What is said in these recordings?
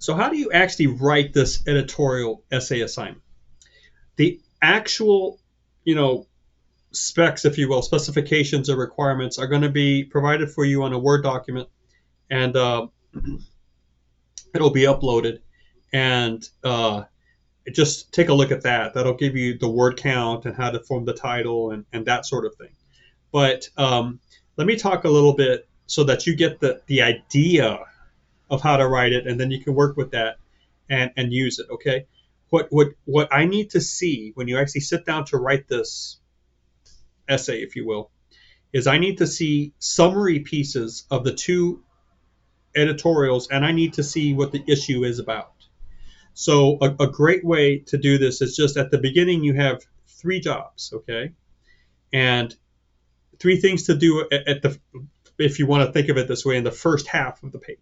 So how do you actually write this editorial essay assignment? The actual, specs, if you will, specifications or requirements are going to be provided for you on a Word document, and it'll be uploaded. And just take a look at that. That'll give you the word count and how to form the title and that sort of thing. But let me talk a little bit so that you get the idea of how to write it, and then you can work with that and use it. Okay. What I need to see when you actually sit down to write this essay, if you will, is I need to see summary pieces of the two editorials, and I need to see what the issue is about. So a great way to do this is just at the beginning, you have 3 jobs, okay? And 3 things to do if you want to think of it this way, in the first half of the paper.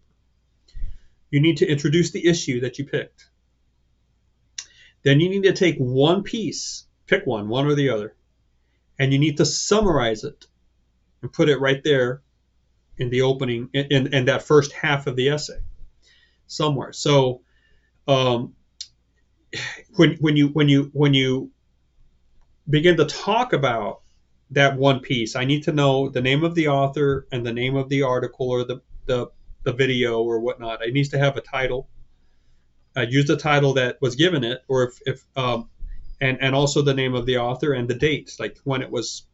You need to introduce the issue that you picked. Then you need to take one piece, pick one or the other, and you need to summarize it and put it right there in the opening, in that first half of the essay somewhere. So when you begin to talk about that one piece, I need to know the name of the author and the name of the article or the video or whatnot. It needs to have a title. Use the title that was given it, or if and also the name of the author and the date, like when it was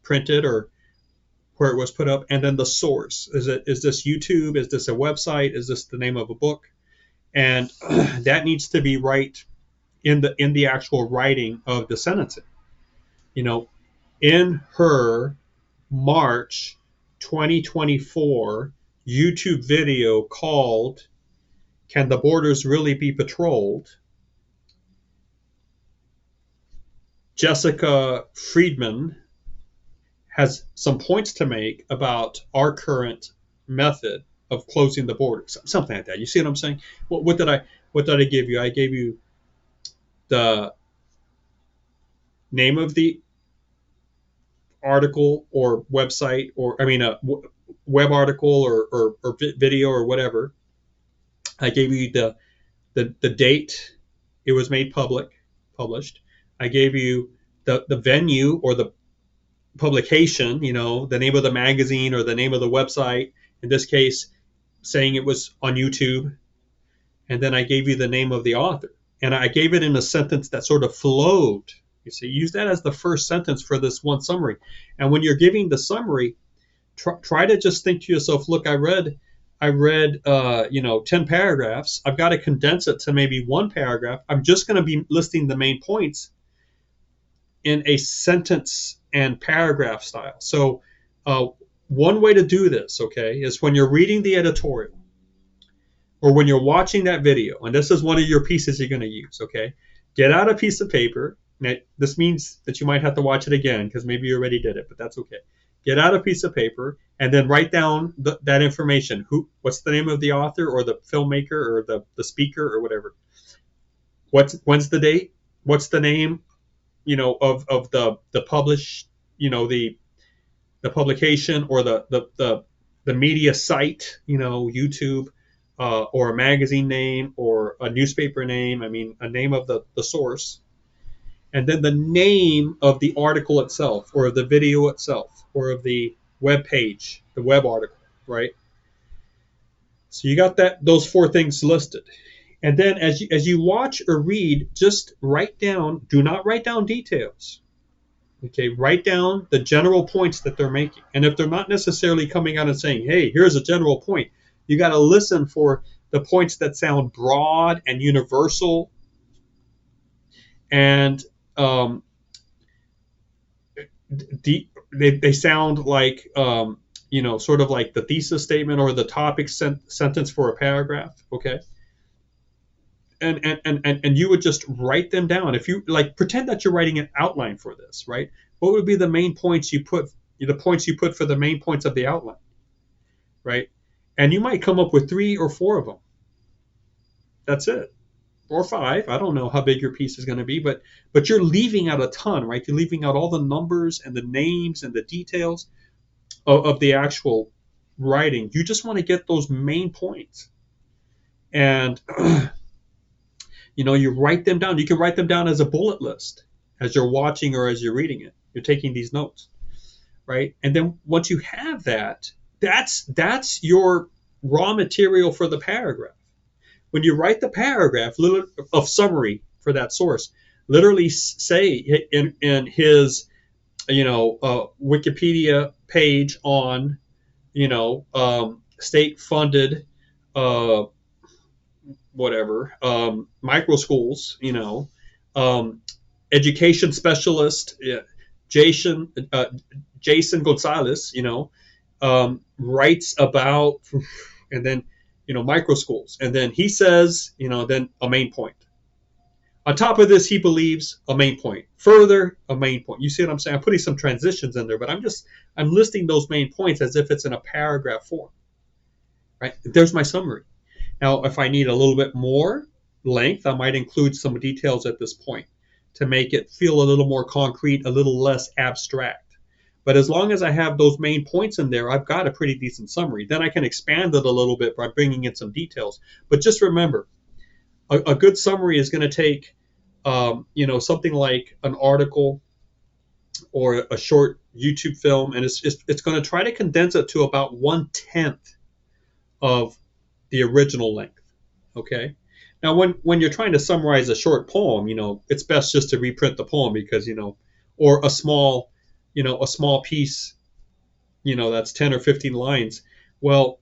printed or where it was put up, and then the source. Is this YouTube? Is this a website? Is this the name of a book? And that needs to be right in the actual writing of the sentencing. In her March 2024 YouTube video called "Can the Borders Really Be Patrolled?" Jessica Friedman has some points to make about our current method of closing the borders, something like that. You see what I'm saying? What did I give you? I gave you the name of the article or website, or a web article or video or whatever. I gave you the date it was made published. I gave you the venue or the publication, the name of the magazine or the name of the website, in this case saying it was on YouTube. And then I gave you the name of the author, and I gave it in a sentence that sort of flowed. You see, use that as the first sentence for this one summary. And when you're giving the summary, try to just think to yourself, look, I read 10 paragraphs. I've got to condense it to maybe 1 paragraph. I'm just going to be listing the main points in a sentence and paragraph style. So one way to do this, okay, is when you're reading the editorial or when you're watching that video, and this is one of your pieces you're going to use, okay, get out a piece of paper. Now, this means that you might have to watch it again because maybe you already did it, but that's okay. Get out a piece of paper and then write down that information. What's the name of the author or the filmmaker or the speaker or whatever? When's the date? What's the name, of the published, the publication or the media site, YouTube, or a magazine name or a newspaper name. A name of the source. And then the name of the article itself, or of the video itself, or of the web page, the web article, right? So you got those 4 things listed. And then as you watch or read, just write down, do not write down details. Okay, write down the general points that they're making. And if they're not necessarily coming out and saying, hey, here's a general point, you got to listen for the points that sound broad and universal, and they sound like sort of like the thesis statement or the topic sentence for a paragraph. Okay, and you would just write them down. If you pretend that you're writing an outline for this, right? What would be the main points you put? The points you put for the main points of the outline, right? And you might come up with 3 or 4 of them. That's it. Or 5. I don't know how big your piece is going to be, but you're leaving out a ton, right? You're leaving out all the numbers and the names and the details of the actual writing. You just want to get those main points. And you write them down. You can write them down as a bullet list as you're watching or as you're reading it. You're taking these notes, right? And then once you have that, that's your raw material for the paragraph. When you write the paragraph of summary for that source, literally say in his Wikipedia page on state funded micro schools, education specialist Jason Gonzalez, writes about, and then micro schools, and then he says, then a main point. On top of this, he believes a main point. Further, a main point. You see what I'm saying? I'm putting some transitions in there, but I'm listing those main points as if it's in a paragraph form. Right? There's my summary. Now, if I need a little bit more length, I might include some details at this point to make it feel a little more concrete, a little less abstract. But as long as I have those main points in there, I've got a pretty decent summary. Then I can expand it a little bit by bringing in some details. But just remember, a good summary is going to take, something like an article or a short YouTube film, and it's going to try to condense it to about 1/10 of the original length. Okay. Now, when you're trying to summarize a short poem, it's best just to reprint the poem because, or a small piece, that's 10 or 15 lines. Well,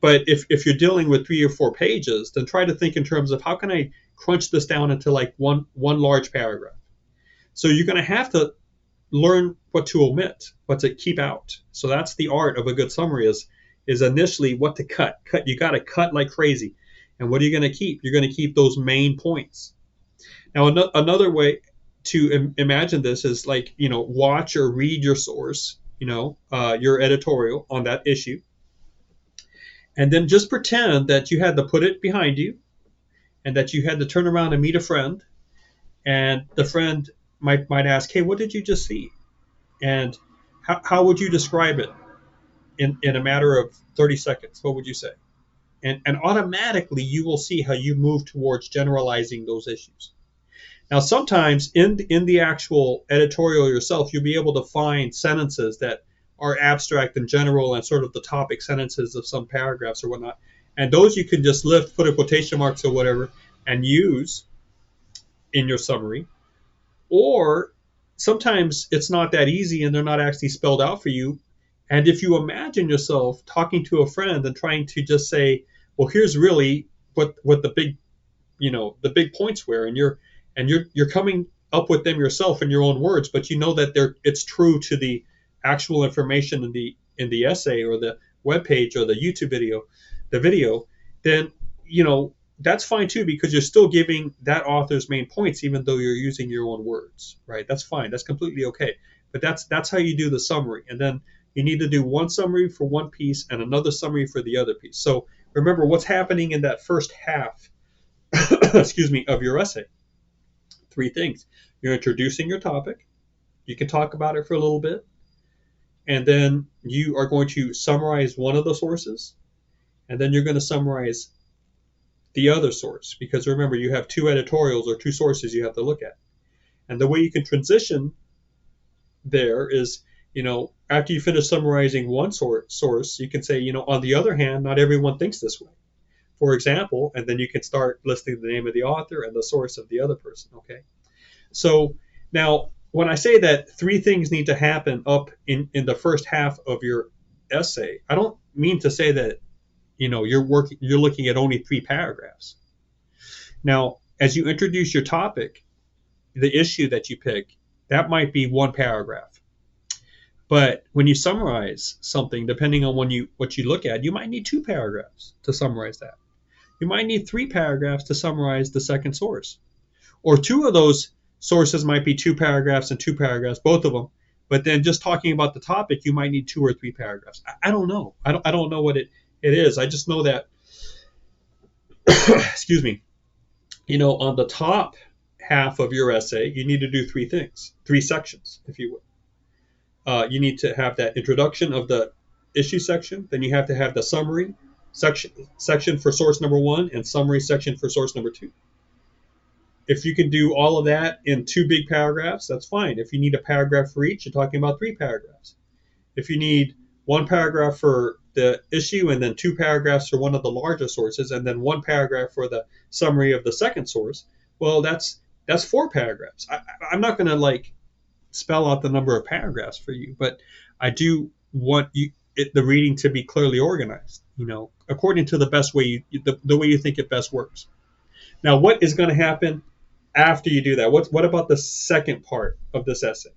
but if you're dealing with 3 or 4 pages, then try to think in terms of how can I crunch this down into like one large paragraph. So you're going to have to learn what to omit, what to keep out. So that's the art of a good summary is initially what to cut. You got to cut like crazy. And what are you going to keep? You're going to keep those main points. Now, another way to imagine this is like, watch or read your source, your editorial on that issue. And then just pretend that you had to put it behind you and that you had to turn around and meet a friend. And the friend might ask, hey, what did you just see? And how would you describe it in a matter of 30 seconds? What would you say? And automatically you will see how you move towards generalizing those issues. Now, sometimes in the actual editorial yourself, you'll be able to find sentences that are abstract and general and sort of the topic sentences of some paragraphs or whatnot. And those you can just lift, put a quotation marks or whatever, and use in your summary. Or sometimes it's not that easy and they're not actually spelled out for you. And if you imagine yourself talking to a friend and trying to just say, well, here's really what the big points were, and you're coming up with them yourself in your own words, but you know that it's true to the actual information in the essay or the web page or the YouTube video, then that's fine too, because you're still giving that author's main points even though you're using your own words, right? That's fine. That's completely okay. But that's how you do the summary. And then you need to do one summary for one piece and another summary for the other piece. So remember what's happening in that first half of your essay. 3 things. You're introducing your topic. You can talk about it for a little bit. And then you are going to summarize one of the sources. And then you're going to summarize the other source. Because remember, you have 2 editorials or 2 sources you have to look at. And the way you can transition there is, after you finish summarizing one source, you can say, on the other hand, not everyone thinks this way. For example, and then you can start listing the name of the author and the source of the other person, okay? So now, when I say that 3 things need to happen up in the first half of your essay, I don't mean to say that, you're looking at only 3 paragraphs. Now, as you introduce your topic, the issue that you pick, that might be 1 paragraph. But when you summarize something, depending on what you look at, you might need 2 paragraphs to summarize that. You might need 3 paragraphs to summarize the second source. Or 2 of those sources might be 2 paragraphs and 2 paragraphs, both of them. But then just talking about the topic, you might need 2 or 3 paragraphs. I don't know. I don't know what it is. I just know that, excuse me, on the top half of your essay, you need to do 3 things, 3 sections, if you will. You need to have that introduction of the issue section. Then you have to have the summary. section for source number 1 and summary section for source number 2. If you can do all of that in 2 big paragraphs, that's fine. If you need a paragraph for each, you're talking about 3 paragraphs. If you need 1 paragraph for the issue and then 2 paragraphs for one of the larger sources and then 1 paragraph for the summary of the second source, well, that's 4 paragraphs. I'm not going to like spell out the number of paragraphs for you, but I do want the reading to be clearly organized, according to the best way the way you think it best works. Now, what is going to happen after you do that? What about the second part of this essay?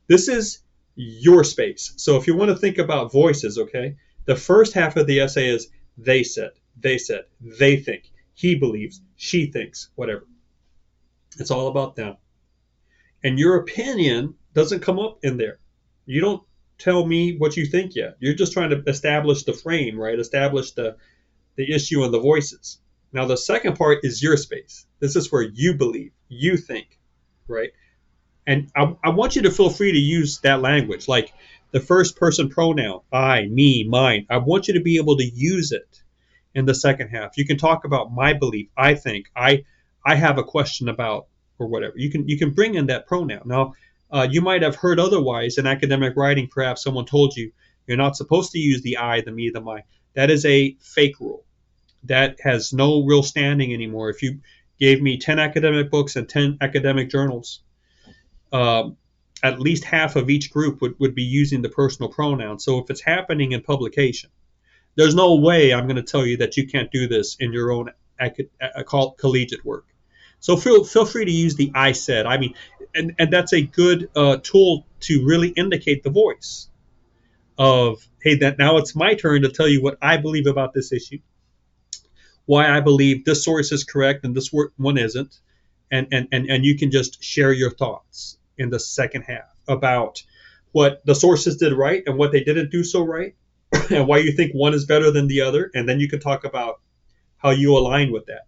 This is your space. So if you want to think about voices, okay, the first half of the essay is they said, they think, he believes, she thinks, whatever. It's all about them. And your opinion doesn't come up in there. You don't tell me what you think yet. You're just trying to establish the frame, right? Establish the issue and the voices. Now, the second part is your space. This is where you believe, you think, right? And I want you to feel free to use that language, like the first person pronoun, I, me, mine. I want you to be able to use it in the second half. You can talk about my belief, I think, I have a question about, or whatever. You can bring in that pronoun. Now, you might have heard otherwise in academic writing. Perhaps someone told you you're not supposed to use the I, the me, the my. That is a fake rule. That has no real standing anymore. If you gave me 10 academic books and 10 academic journals, at least half of each group would be using the personal pronoun. So if it's happening in publication, there's no way I'm going to tell you that you can't do this in your own collegiate work. So feel free to use the I said. I mean, and that's a good tool to really indicate the voice of, hey, that now it's my turn to tell you what I believe about this issue, why I believe this source is correct and this one isn't, and you can just share your thoughts in the second half about what the sources did right and what they didn't do so right, and why you think one is better than the other, and then you can talk about how you align with that.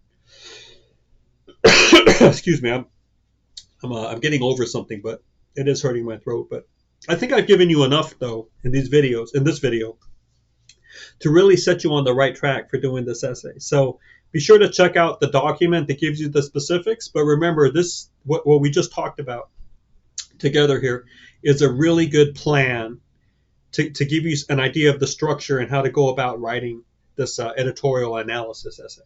Excuse me, I'm getting over something, but it is hurting my throat. But I think I've given you enough, though, in this video, to really set you on the right track for doing this essay. So be sure to check out the document that gives you the specifics. But remember, this what we just talked about together here is a really good plan to give you an idea of the structure and how to go about writing this editorial analysis essay.